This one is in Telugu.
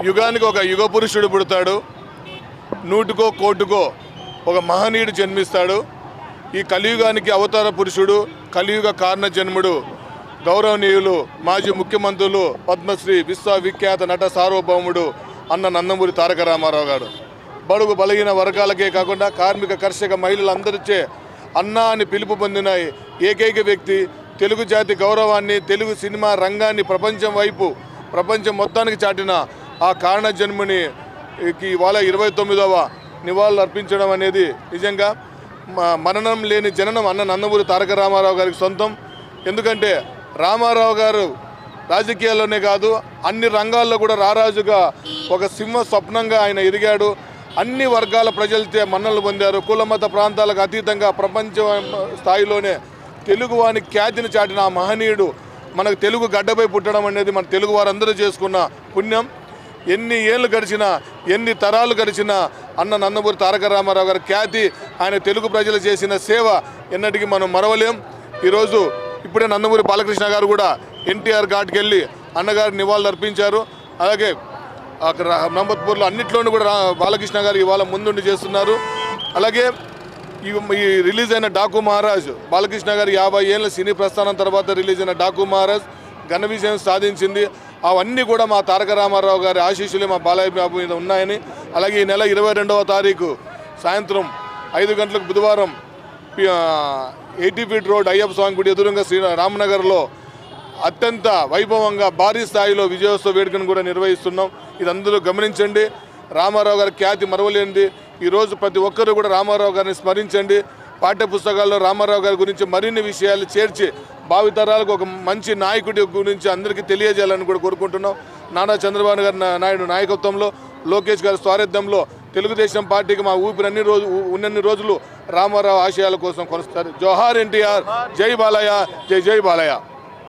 యుగానికి ఒక యుగ పురుషుడు పుడతాడు, నూటికో కోటుకో ఒక మహనీయుడు జన్మిస్తాడు. ఈ కలియుగానికి అవతార పురుషుడు, కలియుగ కారణ జన్ముడు గౌరవనీయులు మాజీ ముఖ్యమంత్రులు పద్మశ్రీ విశ్వవిఖ్యాత నట సార్వభౌముడు అన్న నందమూరి తారక రామారావు గారు. బడుగు బలహీన వర్గాలకే కాకుండా కార్మిక కర్షక మహిళలందరిచే అన్నా అని పిలుపు పొందిన ఏకైక వ్యక్తి, తెలుగు జాతి గౌరవాన్ని, తెలుగు సినిమా రంగాన్ని ప్రపంచం మొత్తానికి చాటిన ఆ కారణ జన్ముని ఇవాళ 29వ నివాళులు అర్పించడం అనేది నిజంగా మరణం లేని జననం అన్న నందమూరి తారక రామారావు గారికి సొంతం. ఎందుకంటే రామారావు గారు రాజకీయాల్లోనే కాదు అన్ని రంగాల్లో కూడా రారాజుగా ఒక సింహ స్వప్నంగా ఆయన ఎదిగాడు. అన్ని వర్గాల ప్రజలతో మన్నలు పొందారు. కుల మత ప్రాంతాలకు అతీతంగా ప్రపంచ స్థాయిలోనే తెలుగువాని ఖ్యాతిని చాటిన ఆ మహనీయుడు మనకు తెలుగు గడ్డపై పుట్టడం అనేది మన తెలుగు వారందరూ చేసుకున్న పుణ్యం. ఎన్ని ఏళ్ళు గడిచినా, ఎన్ని తరాలు గడిచినా అన్న నందమూరి తారక రామారావు గారి ఖ్యాతి, ఆయన తెలుగు ప్రజలు చేసిన సేవ ఎన్నటికీ మనం మరవలేం. ఈరోజు ఇప్పుడే నందమూరి బాలకృష్ణ గారు కూడా ఎన్టీఆర్ ఘాట్కి వెళ్ళి అన్నగారు నివాళులు అర్పించారు. అలాగే అక్కడ మహమ్మద్పూర్లో అన్నింటిలోనూ కూడా బాలకృష్ణ గారు ఇవాళ ముందుండి చేస్తున్నారు. అలాగే ఈ రిలీజ్ అయిన డాకు మహారాజ్, బాలకృష్ణ గారు 50 ఏళ్ళ సినీ ప్రస్థానం తర్వాత రిలీజ్ అయిన డాకు మహారాజ్ ఘన విజయం సాధించింది. అవన్నీ కూడా మా తారక రామారావు గారి ఆశీస్సులే మా బాలయ్య బాబు మీద ఉన్నాయని. అలాగే ఈ నెల 22వ తారీఖు సాయంత్రం 5 గంటలకు బుధవారం 80 ఫీట్ రోడ్ అయ్యప్ప స్వామి గుడి ఎదురుగా రామనగర్లో అత్యంత వైభవంగా భారీ స్థాయిలో విజయోత్సవ వేడుకను కూడా నిర్వహిస్తున్నాం. ఇది అందరూ గమనించండి. రామారావు గారి ఖ్యాతి మరవలేనిది. ఈరోజు ప్రతి ఒక్కరూ కూడా రామారావు గారిని స్మరించండి. పాఠ్య పుస్తకాల్లో రామారావు గారి గురించి మరిన్ని విషయాలు చేర్చి భావితరాలకు ఒక మంచి నాయకుడి గురించి అందరికీ తెలియజేయాలని కూడా కోరుకుంటున్నాం. నారా చంద్రబాబు నాయుడు నాయకత్వంలో, లోకేష్ గారి స్వారథ్యంలో తెలుగుదేశం పార్టీకి మా ఊపిరి ఉన్నన్ని రోజులు రామారావు ఆశయాల కోసం కొనసాగుతారు. జోహార్ ఎన్టీఆర్, జై బాలయ్య, జై జై బాలయ్య.